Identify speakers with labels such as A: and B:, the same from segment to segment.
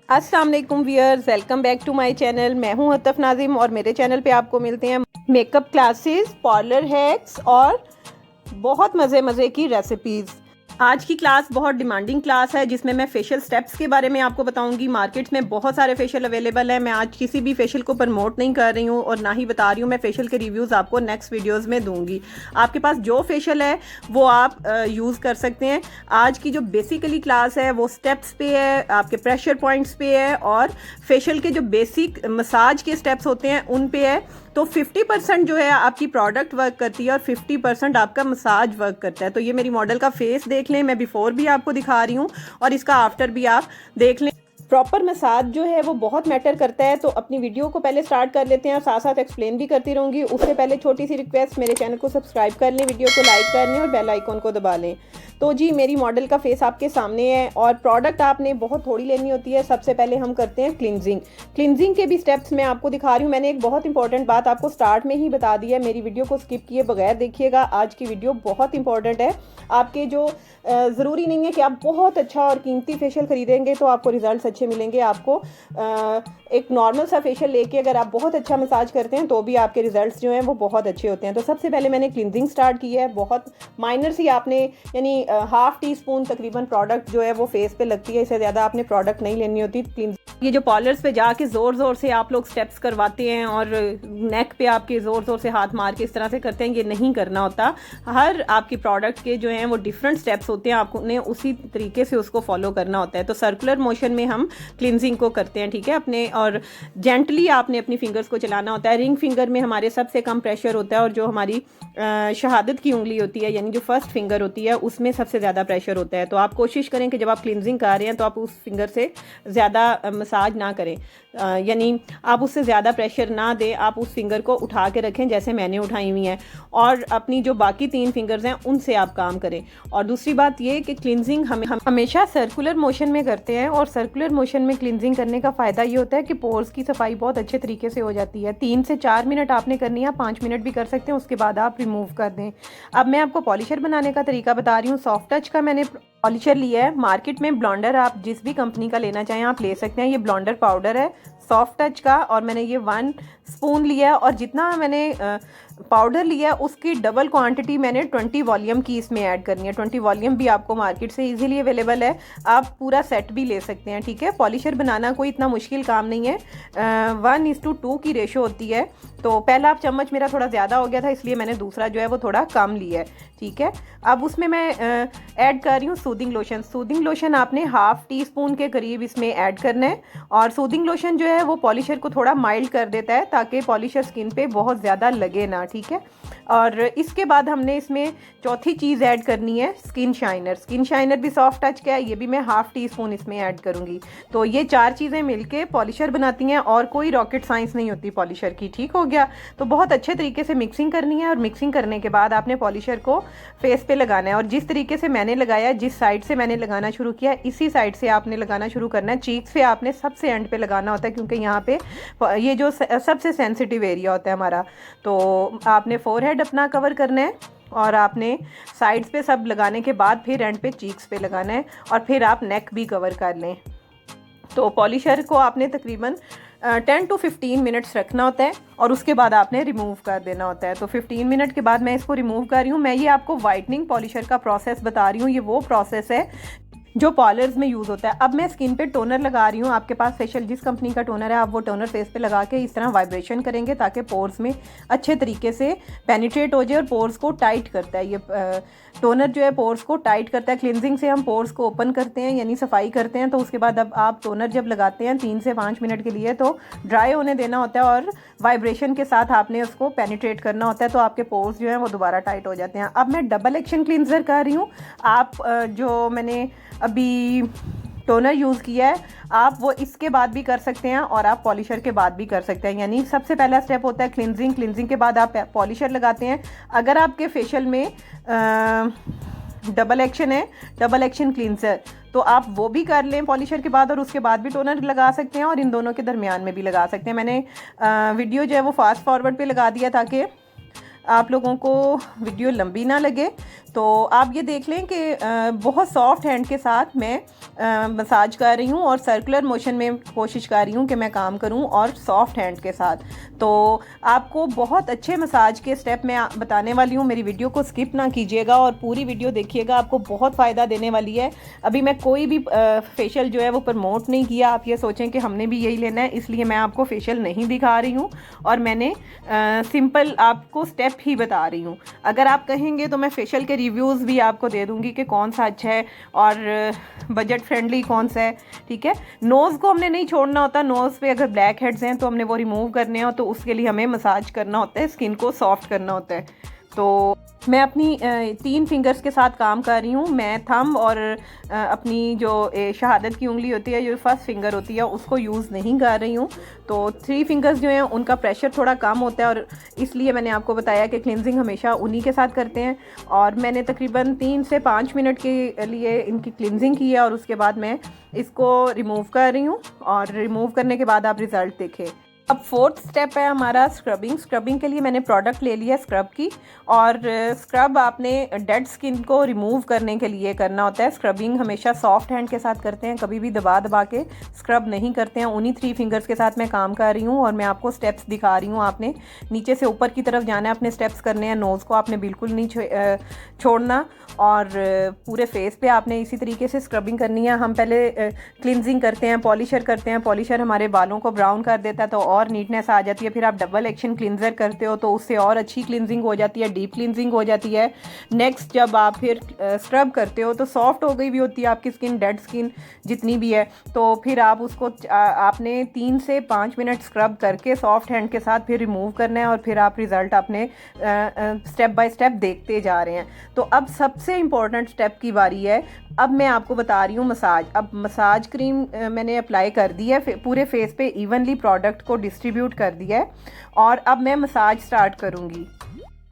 A: अस्सलाम वालेकुम viewers, welcome back to my channel. मैं हूं अतफ नाजिम और मेरे चैनल पे आपको मिलते हैं मेकअप क्लासेस, पार्लर हैक्स और बहुत मज़े की रेसिपीज़। आज की क्लास बहुत डिमांडिंग क्लास है जिसमें मैं फेशियल स्टेप्स के बारे में आपको बताऊंगी। मार्केट्स में बहुत सारे फेशियल अवेलेबल हैं। मैं आज किसी भी फेशियल को प्रमोट नहीं कर रही हूँ और ना ही बता रही हूँ। मैं फेशियल के रिव्यूज़ आपको नेक्स्ट वीडियोस में दूंगी। आपके पास जो फेशियल है वो आप यूज़ कर सकते हैं। आज की जो बेसिकली क्लास है वो स्टेप्स पे है, आपके प्रेशर पॉइंट्स पे है और फेशियल के जो बेसिक मसाज के स्टेप्स होते हैं उन पे है। तो 50% जो है आपकी प्रोडक्ट वर्क करती है और 50% आपका मसाज वर्क करता है। तो ये मेरी मॉडल का फेस देख लें, मैं बिफोर भी आपको दिखा रही हूँ और इसका आफ्टर भी आप देख लें। प्रॉपर मसाज जो है वो बहुत मैटर करता है। तो अपनी वीडियो को पहले स्टार्ट कर लेते हैं और साथ साथ एक्सप्लेन भी करती रहूँगी। उससे पहले छोटी सी रिक्वेस्ट, मेरे चैनल को सब्सक्राइब कर लें, वीडियो को लाइक कर लें और बेल आइकॉन को दबा लें। तो जी मेरी मॉडल का फेस आपके सामने है और प्रोडक्ट आपने बहुत थोड़ी लेनी होती है। सबसे पहले हम करते हैं क्लिनजिंग के भी स्टेप्स मैं आपको दिखा रही हूँ। मैंने एक बहुत इंपॉर्टेंट बात आपको स्टार्ट में ही बता दी है। मेरी वीडियो को स्किप किए बगैर देखिएगा। आज की वीडियो बहुत इंपॉर्टेंट है। आपके जो ज़रूरी नहीं है कि आप बहुत अच्छा और कीमती फेशियल खरीदेंगे तो आपको रिजल्ट्स अच्छे मिलेंगे। आपको एक नॉर्मल सा फेशियल लेके अगर आप बहुत अच्छा मसाज करते हैं तो भी आपके रिजल्ट्स जो हैं वो बहुत अच्छे होते हैं। तो सबसे पहले मैंने क्लिनजिंग स्टार्ट की है। बहुत माइनर सी आपने यानी हाफ टी स्पून तकरीबन प्रोडक्ट जो है वो फेस पे लगती है। इससे ज़्यादा आपने प्रोडक्ट नहीं लेनी होती। ये जो पार्लर्स पे जाके ज़ोर से आप लोग स्टेप्स करवाते हैं और नेक पे आपके ज़ोर से हाथ मार के इस तरह से करते हैं, ये नहीं करना होता। हर आपकी प्रोडक्ट के जो हैं वो डिफरेंट स्टेप्स होते हैं, आपको उन्हें उसी तरीके से उसको फॉलो करना होता है। तो सर्कुलर मोशन में हम क्लिनजिंग को करते हैं, ठीक है अपने, और जेंटली आपने अपनी फिंगर्स को चलाना होता है। रिंग फिंगर में हमारे सबसे कम प्रेशर होता है और जो हमारी शहादत की उंगली होती है यानी जो फर्स्ट फिंगर होती है उसमें सबसे ज़्यादा प्रेशर होता है। तो आप कोशिश करें कि जब आप क्लिनजिंग कर रहे हैं तो आप उस फिंगर से ज़्यादा मसाज ना करें, यानी आप उससे ज़्यादा प्रेशर ना दें। आप उस फिंगर को उठा के रखें जैसे मैंने उठाई हुई हैं और अपनी जो बाकी 3 फिंगर्स हैं उनसे आप काम करें। और दूसरी बात ये कि क्लिनजिंग हम हमेशा सर्कुलर मोशन में करते हैं और सर्कुलर मोशन में क्लिनजिंग करने का फ़ायदा ये होता है कि पोर्स की सफाई बहुत अच्छे तरीके से हो जाती है। 3 से 4 मिनट आपने करनी है, 5 मिनट भी कर सकते हैं, उसके बाद आप रिमूव कर दें। अब मैं आपको पॉलिशर बनाने का तरीका बता रही हूँ। सॉफ्ट टच का मैंने पॉलिशर लिया है। मार्केट में ब्लॉन्डर आप जिस भी कंपनी का लेना चाहें आप ले सकते हैं। ये ब्लॉन्डर पाउडर है सॉफ्ट टच का और मैंने ये 1 स्पून लिया है और जितना मैंने पाउडर लिया उसकी डबल क्वांटिटी मैंने 20 वॉल्यूम की इसमें ऐड करनी है। 20 वॉल्यूम भी आपको मार्केट से इजीली अवेलेबल है, आप पूरा सेट भी ले सकते हैं, ठीक है। पॉलिशर बनाना कोई इतना मुश्किल काम नहीं है। 1:2 की रेशो होती है। तो पहला आप चम्मच मेरा थोड़ा ज़्यादा हो गया था इसलिए मैंने दूसरा जो है वो थोड़ा कम लिया है, ठीक है। अब उसमें मैं ऐड कर रही हूँ सूदिंग लोशन। सूदिंग लोशन आपने हाफ टी स्पून के करीब इसमें ऐड करना है और सूदिंग लोशन जो है वो पॉलिशर को थोड़ा माइल्ड कर देता है ताकि पॉलिशर स्किन पे बहुत ज़्यादा लगे ना, ठीक है। और इसके बाद हमने इसमें चौथी चीज़ ऐड करनी है स्किन शाइनर। स्किन शाइनर भी सॉफ्ट टच का है, ये भी मैं हाफ टी स्पून इसमें ऐड करूँगी। तो ये 4 चीज़ें मिलके पॉलिशर बनाती हैं और कोई रॉकेट साइंस नहीं होती पॉलिशर की, ठीक हो गया। तो बहुत अच्छे तरीके से मिक्सिंग करनी है और मिक्सिंग करने के बाद आपने पॉलिशर को फेस पे लगाना है और जिस तरीके से मैंने लगाया, जिस साइड से मैंने लगाना शुरू किया इसी साइड से आपने लगाना शुरू करना है। चीक से आपने सबसे एंड पे लगाना होता है क्योंकि यहाँ पे ये जो सबसे सेंसिटिव एरिया होता है हमारा। तो आपने फोरहेड अपना कवर करना है और आपने साइड्स पे सब लगाने के बाद फिर एंड पे चीक्स पे लगाना है और फिर आप नेक भी कवर कर लें। तो पॉलिशर को आपने तकरीबन 10 to 15 मिनट्स रखना होता है और उसके बाद आपने रिमूव कर देना होता है। तो 15 मिनट के बाद मैं इसको रिमूव कर रही हूँ। मैं ये आपको वाइटनिंग पॉलिशर का प्रोसेस बता रही हूँ। ये वो प्रोसेस है जो पार्लर्स में यूज़ होता है। अब मैं स्किन पे टोनर लगा रही हूँ। आपके पास फेशियल जिस कंपनी का टोनर है आप वो टोनर फेस पे लगा के इस तरह वाइब्रेशन करेंगे ताकि पोर्स में अच्छे तरीके से पेनिट्रेट हो जाए और पोर्स को टाइट करता है। ये टोनर जो है पोर्स को टाइट करता है। क्लिनजिंग से हम पोर्स को ओपन करते हैं यानी सफाई करते हैं। तो उसके बाद अब आप टोनर जब लगाते हैं 3 से 5 मिनट के लिए तो ड्राई होने देना होता है और वाइब्रेशन के साथ आपने उसको पेनिट्रेट करना होता है तो आपके पोर्स जो हैं वो दोबारा टाइट हो जाते हैं। अब मैं डबल एक्शन क्लिनजर कर रही हूँ। आप जो मैंने अभी टोनर यूज़ किया है आप वो इसके बाद भी कर सकते हैं और आप पॉलिशर के बाद भी कर सकते हैं। यानी सबसे पहला स्टेप होता है क्लिनजिंग के बाद आप पॉलिशर लगाते हैं। अगर आपके फेशियल में डबल एक्शन है, डबल एक्शन क्लिनजर, तो आप वो भी कर लें पॉलिशर के बाद और उसके बाद भी टोनर लगा सकते हैं और इन दोनों के दरमियान में भी लगा सकते हैं। मैंने वीडियो जो है वो फास्ट फॉरवर्ड पे लगा दिया ताकि आप लोगों को वीडियो लंबी ना लगे। तो आप ये देख लें कि बहुत सॉफ्ट हैंड के साथ मैं मसाज कर रही हूँ और सर्कुलर मोशन में कोशिश कर रही हूँ कि मैं काम करूँ और सॉफ्ट हैंड के साथ। तो आपको बहुत अच्छे मसाज के स्टेप मैं बताने वाली हूँ, मेरी वीडियो को स्किप ना कीजिएगा और पूरी वीडियो देखिएगा, आपको बहुत फ़ायदा देने वाली है। अभी मैं कोई भी फेशियल जो है वो प्रमोट नहीं किया, आप ये सोचें कि हमने भी यही लेना है, इसलिए मैं आपको फेशियल नहीं दिखा रही हूँ और मैंने सिंपल आपको स्टेप ही बता रही हूँ। अगर आप कहेंगे तो मैं फेशियल के रिव्यूज़ भी आपको दे दूँगी कि कौन सा अच्छा है और बजट फ्रेंडली कौन सा है, ठीक है। नोज़ को हमने नहीं छोड़ना होता, नोज़ पे अगर ब्लैक हेड्स हैं तो हमने वो रिमूव करने हो, तो उसके लिए हमें मसाज करना होता है, स्किन को सॉफ्ट करना होता है। तो मैं अपनी 3 फिंगर्स के साथ काम कर रही हूँ। मैं थंब और अपनी जो शहादत की उंगली होती है, जो फर्स्ट फिंगर होती है, उसको यूज़ नहीं कर रही हूँ। तो 3 फिंगर्स जो हैं उनका प्रेशर थोड़ा कम होता है और इसलिए मैंने आपको बताया कि क्लिनजिंग हमेशा उन्हीं के साथ करते हैं। और मैंने तकरीबन 3 से 5 मिनट के लिए इनकी क्लिनजिंग की है और उसके बाद मैं इसको रिमूव कर रही हूँ और रिमूव करने के बाद आप रिज़ल्ट देखें। अब 4th स्टेप है हमारा स्क्रबिंग। स्क्रबिंग के लिए मैंने प्रोडक्ट ले लिया स्क्रब की, और स्क्रब आपने डेड स्किन को रिमूव करने के लिए करना होता है। स्क्रबिंग हमेशा सॉफ्ट हैंड के साथ करते हैं, कभी भी दबा दबा के स्क्रब नहीं करते हैं। उन्हीं 3 फिंगर्स के साथ मैं काम कर रही हूँ और मैं आपको स्टेप्स दिखा रही हूँ। आपने नीचे से ऊपर की तरफ जाना है, अपने स्टेप्स करने हैं। नोज़ को आपने बिल्कुल नहीं छोड़ना और पूरे फेस पे आपने इसी तरीके से स्क्रबिंग करनी है। हम पहले क्लिनजिंग करते हैं, पॉलिशर करते हैं, पॉलिशर हमारे बालों को ब्राउन कर देता है तो और नीटनेस आ जाती है। फिर आप डबल एक्शन क्लिनजर करते हो तो उससे और अच्छी क्लिनजिंग हो जाती है, डीप क्लिनजिंग हो जाती है। नेक्स्ट जब आप फिर स्क्रब करते हो तो सॉफ्ट हो गई भी होती है आपकी स्किन, डेड स्किन जितनी भी है। तो फिर आप उसको आपने 3 से 5 मिनट स्क्रब करके सॉफ्ट हैंड के साथ फिर रिमूव करना है और फिर आप रिज़ल्ट अपने स्टेप बाय स्टेप देखते जा रहे हैं। तो अब सबसे इम्पोर्टेंट स्टेप की बारी है। अब मैं आपको बता रही हूँ मसाज। अब मसाज क्रीम मैंने अप्लाई कर दी है, पूरे फेस पे इवनली प्रोडक्ट को डिस्ट्रीब्यूट कर दिया है और अब मैं मसाज स्टार्ट करूँगी।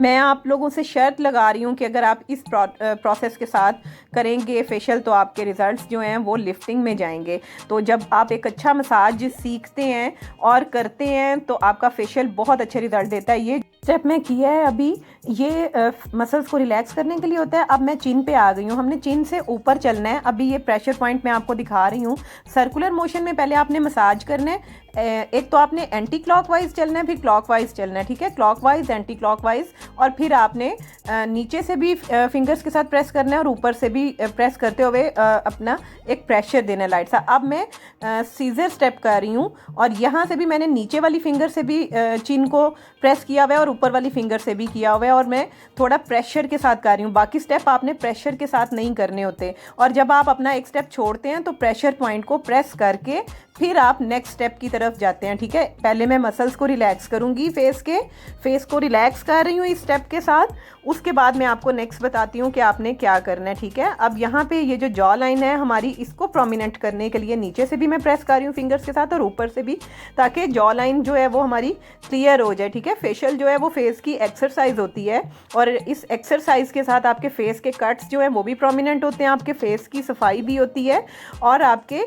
A: मैं आप लोगों से शर्त लगा रही हूँ कि अगर आप इस प्रोसेस के साथ करेंगे फेशियल तो आपके रिज़ल्ट्स जो हैं वो लिफ्टिंग में जाएंगे। तो जब आप एक अच्छा मसाज सीखते हैं और करते हैं तो आपका फेशियल बहुत अच्छे रिज़ल्ट देता है। ये स्टेप मैं किया है अभी, ये मसल्स को रिलैक्स करने के लिए होता है। अब मैं चिन पे आ गई हूँ, हमने चिन से ऊपर चलना है। अभी ये प्रेशर पॉइंट मैं आपको दिखा रही हूँ। सर्कुलर मोशन में पहले आपने मसाज करना है। एक तो आपने एंटी क्लॉकवाइज चलना है, फिर क्लॉकवाइज चलना है, ठीक है। क्लॉकवाइज, एंटी क्लॉकवाइज, और फिर आपने नीचे से भी फिंगर्स के साथ प्रेस करना है और ऊपर से भी प्रेस करते हुए अपना एक प्रेशर देना है लाइट सा। अब मैं सीजर स्टेप कर रही हूँ और यहाँ से भी मैंने नीचे वाली फिंगर से भी चिन को प्रेस किया हुआ है और ऊपर वाली फिंगर से भी किया हुआ है और मैं थोड़ा प्रेशर के साथ कर रही हूँ। बाकी स्टेप आपने प्रेशर के साथ नहीं करने होते। और जब आप अपना एक स्टेप छोड़ते हैं तो प्रेशर पॉइंट को प्रेस करके फिर आप नेक्स्ट स्टेप की तरफ जाते हैं, ठीक है। पहले मैं मसल्स को रिलैक्स करूँगी, फेस को रिलैक्स कर रही हूँ इस स्टेप के साथ। उसके बाद मैं आपको नेक्स्ट बताती हूँ कि आपने क्या करना है, ठीक है। अब यहाँ पे ये जो जॉ लाइन है हमारी, इसको प्रोमिनेंट करने के लिए नीचे से भी मैं प्रेस कर रही हूँ फिंगर्स के साथ और ऊपर से भी, ताकि जॉ लाइन जो है वो हमारी क्लियर हो जाए, ठीक है। फेशियल जो है वो फेस की एक्सरसाइज होती है और इस एक्सरसाइज के साथ आपके फेस के कट्स जो हैं वो भी प्रोमिनेंट होते हैं, आपके फेस की सफाई भी होती है और आपके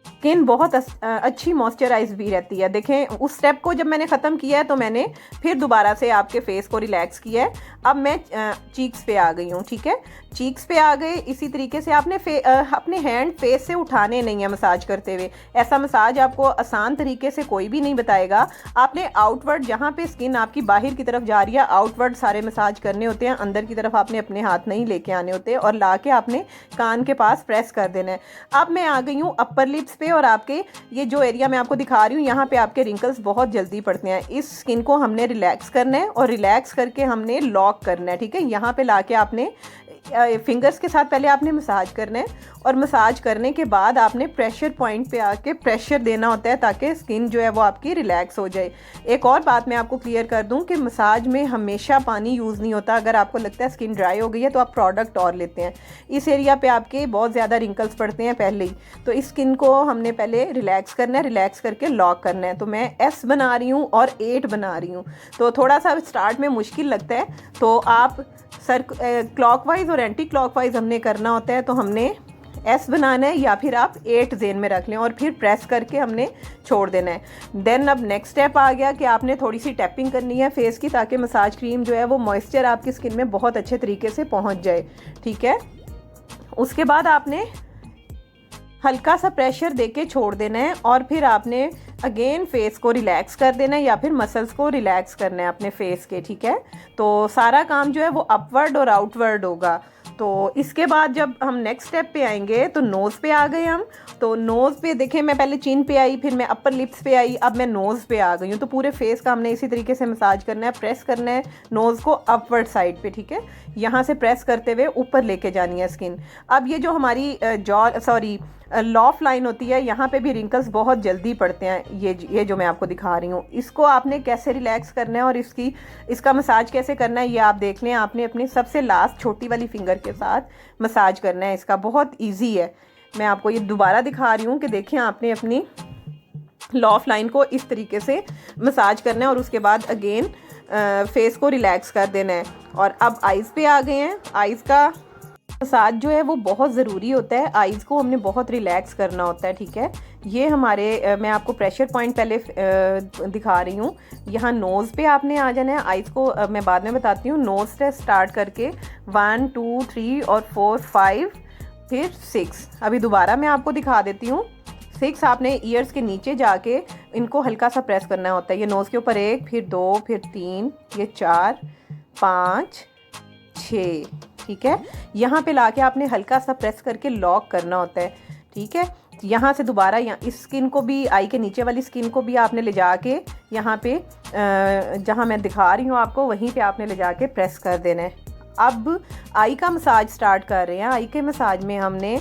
A: स्किन बहुत अच्छी मॉइस्चराइज भी रहती है। देखें, उस स्टेप को जब मैंने ख़त्म किया है तो मैंने फिर दोबारा से आपके फेस को रिलैक्स किया है। अब मैं चीक्स पे आ गई हूँ, ठीक है। चीक्स पे आ गए। इसी तरीके से आपने अपने हैंड फेस से उठाने नहीं है मसाज करते हुए। ऐसा मसाज आपको आसान तरीके से कोई भी नहीं बताएगा। आपने आउटवर्ड, जहाँ पे स्किन आपकी बाहर की तरफ जा रही है, आउटवर्ड सारे मसाज करने होते हैं। अंदर की तरफ आपने अपने हाथ नहीं लेके आने होते और ला के आपने कान के पास प्रेस कर देना है। अब मैं आ गई हूँ अपर लिप्स पे और आपके ये जो एरिया मैं आपको दिखा रही हूँ, यहाँ पे आपके रिंकल्स बहुत जल्दी पड़ते हैं। इस स्किन को हमने रिलैक्स करना है और रिलैक्स करके हमने लॉक करना है, ठीक है। यहाँ पे लाके आपने फिंगर्स के साथ पहले आपने मसाज करना है और मसाज करने के बाद आपने प्रेशर पॉइंट पे आके प्रेशर देना होता है ताकि स्किन जो है वो आपकी रिलैक्स हो जाए। एक और बात मैं आपको क्लियर कर दूं कि मसाज में हमेशा पानी यूज़ नहीं होता। अगर आपको लगता है स्किन ड्राई हो गई है तो आप प्रोडक्ट और लेते हैं। इस एरिया पे आपके बहुत ज़्यादा रिंकल्स पड़ते हैं पहले ही, तो इस स्किन को हमने पहले रिलैक्स करना है, रिलैक्स करके लॉक करना है। तो मैं S बना रही हूँ और 8 बना रही हूँ, तो थोड़ा सा स्टार्ट में मुश्किल लगता है। तो आप क्लॉकवाइज और एंटी क्लॉकवाइज हमने करना होता है। तो हमने एस बनाना है या फिर आप 8 जेन में रख लें और फिर प्रेस करके हमने छोड़ देना है। देन अब नेक्स्ट स्टेप आ गया कि आपने थोड़ी सी टैपिंग करनी है फेस की, ताकि मसाज क्रीम जो है वो मॉइस्चर आपकी स्किन में बहुत अच्छे तरीके से पहुंच जाए, ठीक है। उसके बाद आपने हल्का सा प्रेशर देके छोड़ देना है और फिर आपने अगेन फेस को रिलैक्स कर देना है या फिर मसल्स को रिलैक्स करना है अपने फेस के, ठीक है। तो सारा काम जो है वो अपवर्ड और आउटवर्ड होगा। तो इसके बाद जब हम नेक्स्ट स्टेप पे आएंगे तो नोज़ पे आ गए हम। तो नोज़ पे देखें, मैं पहले चिन पे आई, फिर मैं अपर लिप्स पे आई, अब मैं नोज़ पे आ गई हूँ। तो पूरे फेस का हमने इसी तरीके से मसाज करना है, प्रेस करना है नोज़ को अपवर्ड साइड पे, ठीक है। यहाँ से प्रेस करते हुए ऊपर लेके जानी है स्किन। अब ये जो हमारी लॉफ लाइन होती है, यहाँ पे भी रिंकल्स बहुत जल्दी पड़ते हैं। ये जो मैं आपको दिखा रही हूँ, इसको आपने कैसे रिलैक्स करना है और इसका मसाज कैसे करना है ये आप देख लें। आपने अपनी सबसे लास्ट छोटी वाली फिंगर के साथ मसाज करना है इसका, बहुत इजी है। मैं आपको ये दोबारा दिखा रही हूँ कि देखें, आपने अपनी लॉफ लाइन को इस तरीके से मसाज करना है और उसके बाद अगेन फेस को रिलैक्स कर देना है। और अब आइज़ पे आ गए हैं। आइज़ का मसाज जो है वो बहुत ज़रूरी होता है, आइज़ को हमने बहुत रिलैक्स करना होता है, ठीक है। ये हमारे मैं आपको प्रेशर पॉइंट पहले दिखा रही हूँ। यहाँ नोज़ पे आपने आ जाना है, आइज़ को मैं बाद में बताती हूँ। नोज़ से स्टार्ट करके 1 2 3 और 4 5 फिर 6। अभी दोबारा मैं आपको दिखा देती हूँ। 6 आपने ईयर्स के नीचे जाके इनको हल्का सा प्रेस करना होता है। ये नोज़ के ऊपर 1, फिर 2, फिर 3, ये 4 5 6, ठीक है। यहाँ पे लाके आपने हल्का सा प्रेस करके लॉक करना होता है, ठीक है। यहाँ से दोबारा इस स्किन को भी, आई के नीचे वाली स्किन को भी आपने ले जाके यहाँ पे जहाँ मैं दिखा रही हूँ आपको, वहीं पे आपने ले जाके प्रेस कर देना है। अब आई का मसाज स्टार्ट कर रहे हैं। आई के मसाज में हमने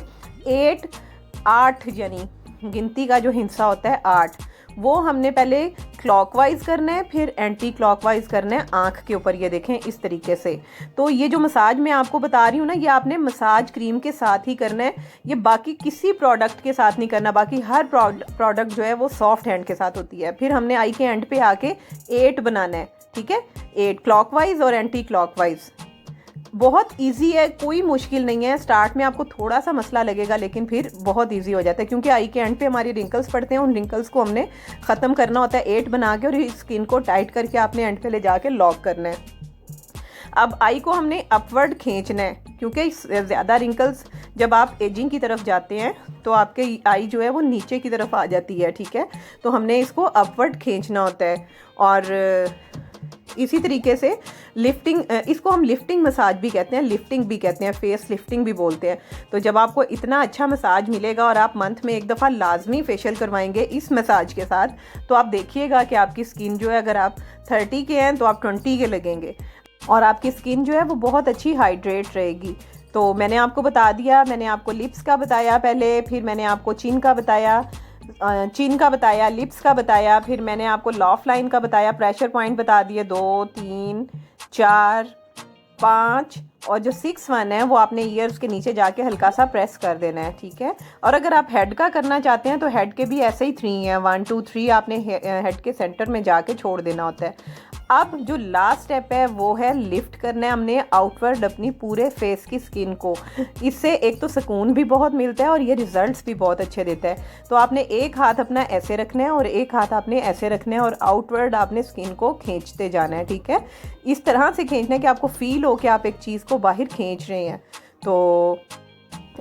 A: 8 यानी गिनती का जो हिस्सा होता है 8, वो हमने पहले क्लॉकवाइज करना है, फिर एंटी क्लॉकवाइज करना है आँख के ऊपर। ये देखें इस तरीके से। तो ये जो मसाज मैं आपको बता रही हूँ ना, ये आपने मसाज क्रीम के साथ ही करना है, ये बाकी किसी प्रोडक्ट के साथ नहीं करना। बाकी हर प्रोडक्ट जो है वो सॉफ्ट हैंड के साथ होती है। फिर हमने आई के एंड पे आके 8 बनाना है, ठीक है। 8 क्लॉकवाइज और एंटी क्लॉकवाइज। बहुत इजी है, कोई मुश्किल नहीं है। स्टार्ट में आपको थोड़ा सा मसला लगेगा, लेकिन फिर बहुत इजी हो जाता है, क्योंकि आई के एंड पे हमारी रिंकल्स पड़ते हैं। उन रिंकल्स को हमने ख़त्म करना होता है 8 बना के, और इस स्किन को टाइट करके आपने एंड पे ले जाके लॉक करना है। अब आई को हमने अपवर्ड खींचना है, क्योंकि ज़्यादा रिंकल्स जब आप एजिंग की तरफ जाते हैं तो आपके आई जो है वो नीचे की तरफ आ जाती है, ठीक है। तो हमने इसको अपवर्ड खींचना होता है। और इसी तरीके से लिफ्टिंग, इसको हम लिफ्टिंग मसाज भी कहते हैं, लिफ्टिंग भी कहते हैं, फेस लिफ्टिंग भी बोलते हैं। तो जब आपको इतना अच्छा मसाज मिलेगा और आप मंथ में एक दफ़ा लाजमी फेशियल करवाएंगे इस मसाज के साथ, तो आप देखिएगा कि आपकी स्किन जो है, अगर आप 30 के हैं तो आप 20 के लगेंगे, और आपकी स्किन जो है वो बहुत अच्छी हाइड्रेट रहेगी। तो मैंने आपको बता दिया, मैंने आपको लिप्स का बताया पहले, फिर मैंने आपको चिन का बताया, लिप्स का बताया, फिर मैंने आपको लॉफ लाइन का बताया, प्रेशर पॉइंट बता दिए 2 3 4 5, और जो 6 1 है वो आपने ईयर्स के नीचे जाके हल्का सा प्रेस कर देना है, ठीक है। और अगर आप हेड का करना चाहते हैं तो हेड के भी ऐसे ही 3 हैं, 1 2 3 आपने हेड के सेंटर में जाके छोड़ देना होता है। अब जो लास्ट स्टेप है वो है लिफ्ट करना है हमने आउटवर्ड अपनी पूरे फेस की स्किन को। इससे एक तो सुकून भी बहुत मिलता है और ये रिजल्ट्स भी बहुत अच्छे देता है। तो आपने एक हाथ अपना ऐसे रखना है और एक हाथ आपने ऐसे रखना है, और आउटवर्ड आपने स्किन को खींचते जाना है, ठीक है। इस तरह से खींचना है कि आपको फील हो कि आप एक चीज़ को बाहर खींच रहे हैं। तो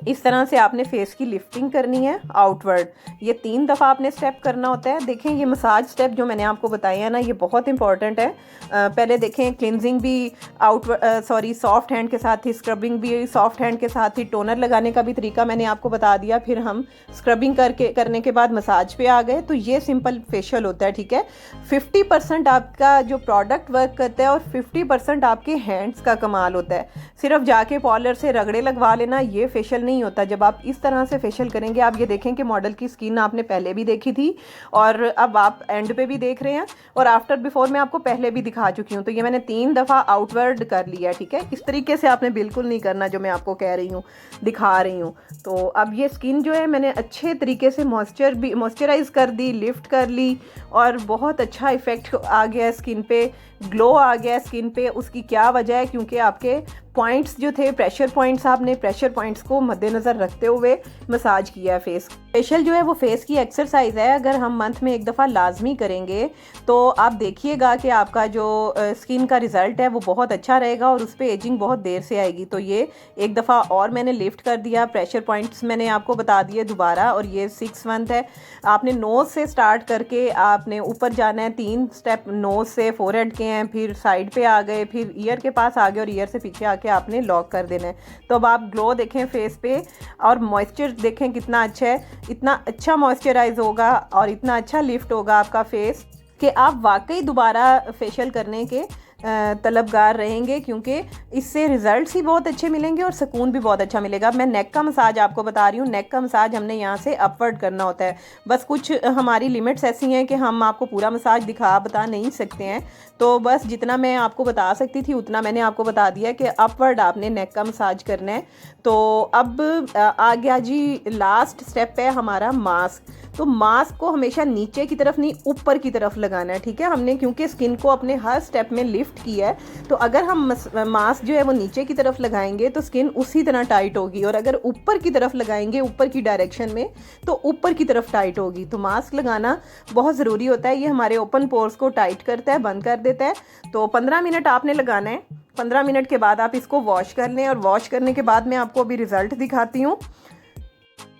A: इस तरह से आपने फेस की लिफ्टिंग करनी है आउटवर्ड। ये 3 दफ़ा आपने स्टेप करना होता है। देखें, ये मसाज स्टेप जो मैंने आपको बताए हैं ना, ये बहुत इंपॉर्टेंट है। पहले देखें, क्लिनजिंग भी सॉफ्ट हैंड के साथ ही, स्क्रबिंग भी सॉफ्ट हैंड के साथ ही, टोनर लगाने का भी तरीका मैंने आपको बता दिया। फिर हम स्क्रबिंग करने के बाद मसाज पे आ गए। तो ये सिंपल फेशियल होता है, ठीक है। 50% आपका जो प्रोडक्ट वर्क करता है और 50% आपके हैंड्स का कमाल होता है। सिर्फ जाके पार्लर से रगड़े लगवा लेना ये फेशियल नहीं होता। जब आप इस तरह से फेशियल करेंगे, आप ये देखें कि मॉडल की स्किन आपने पहले भी देखी थी और अब आप एंड पे भी देख रहे हैं, और आफ्टर बिफोर मैं आपको पहले भी दिखा चुकी हूँ। तो ये मैंने 3 दफ़ा आउटवर्ड कर लिया, ठीक है। इस तरीके से आपने बिल्कुल नहीं करना जो मैं आपको कह रही हूँ, दिखा रही हूँ। तो अब ये स्किन जो है मैंने अच्छे तरीके से मॉइस्चराइज कर दी, लिफ्ट कर ली, और बहुत अच्छा इफेक्ट आ गया स्किन पे, ग्लो आ गया स्किन पे। उसकी क्या वजह है? क्योंकि आपके पॉइंट्स जो थे, प्रेशर पॉइंट्स, आपने प्रेशर पॉइंट्स को मद्देनज़र रखते हुए मसाज किया है फेस। फेशियल जो है वो फेस की एक्सरसाइज है, अगर हम मंथ में एक दफ़ा लाजमी करेंगे तो आप देखिएगा कि आपका जो स्किन का रिज़ल्ट है वो बहुत अच्छा रहेगा और उस पर एजिंग बहुत देर से आएगी। तो ये एक दफ़ा और मैंने लिफ्ट कर दिया, प्रेशर पॉइंट्स मैंने आपको बता दिए दोबारा। और ये 6 मंथ है। आपने नोज़ से स्टार्ट करके आपने ऊपर जाना है, 3 स्टेप नोज़ से फोरहेड के हैं, फिर साइड पे आ गए, फिर ईयर के पास आ गए और ईयर से पीछे आके आपने लॉक कर देना है। तो अब आप ग्लो देखें फेस पे और मॉइस्चर देखें कितना अच्छा है, इतना अच्छा मॉइस्चराइज होगा और इतना अच्छा लिफ्ट होगा आपका फेस कि आप वाकई दोबारा फेशियल करने के तलबगार रहेंगे, क्योंकि इससे रिज़ल्ट्स ही बहुत अच्छे मिलेंगे और सुकून भी बहुत अच्छा मिलेगा। मैं नेक का मसाज आपको बता रही हूँ। नेक का मसाज हमने यहाँ से अपवर्ड करना होता है, बस कुछ हमारी लिमिट्स ऐसी हैं कि हम आपको पूरा मसाज बता नहीं सकते हैं। तो बस जितना मैं आपको बता सकती थी उतना मैंने आपको बता दिया कि अपवर्ड आपने नेक का मसाज करना है। तो अब आ गया जी लास्ट स्टेप है हमारा मास्क। तो मास्क को हमेशा नीचे की तरफ नहीं ऊपर की तरफ लगाना है, ठीक है। हमने क्योंकि स्किन को अपने हर स्टेप में लिफ्ट किया है, तो अगर हम मास्क जो है वो नीचे की तरफ लगाएंगे तो स्किन उसी तरह टाइट होगी, और अगर ऊपर की तरफ लगाएंगे ऊपर की डायरेक्शन में तो ऊपर की तरफ टाइट होगी। तो मास्क लगाना बहुत ज़रूरी होता है, ये हमारे ओपन पोर्स को टाइट करता है, बंद कर देता है। तो 15 मिनट आपने लगाना है। 15 मिनट के बाद आप इसको वॉश कर लें, और वॉश करने के बाद मैं आपको अभी रिज़ल्ट दिखाती हूँ।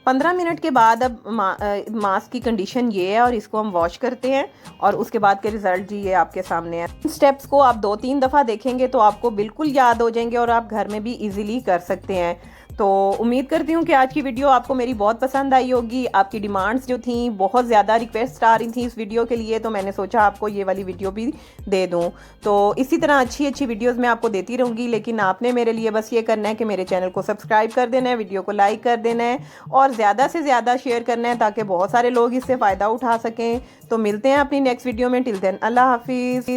A: 15 मिनट के बाद अब मास्क की कंडीशन ये है, और इसको हम वॉश करते हैं और उसके बाद के रिज़ल्ट जी ये आपके सामने है। इन स्टेप्स को आप 2-3 दफ़ा देखेंगे तो आपको बिल्कुल याद हो जाएंगे और आप घर में भी इजीली कर सकते हैं। तो उम्मीद करती हूँ कि आज की वीडियो आपको मेरी बहुत पसंद आई होगी। आपकी डिमांड्स जो थी, बहुत ज़्यादा रिक्वेस्ट आ रही थी इस वीडियो के लिए, तो मैंने सोचा आपको ये वाली वीडियो भी दे दूँ। तो इसी तरह अच्छी अच्छी वीडियोज़ मैं आपको देती रहूँगी, लेकिन आपने मेरे लिए बस ये करना है कि मेरे चैनल को सब्सक्राइब कर देना है, वीडियो को लाइक कर देना है और ज़्यादा से ज़्यादा शेयर करना है, ताकि बहुत सारे लोग इससे फ़ायदा उठा सकें। तो मिलते हैं अपनी नेक्स्ट वीडियो में। टिल देन अल्लाह हाफिज़।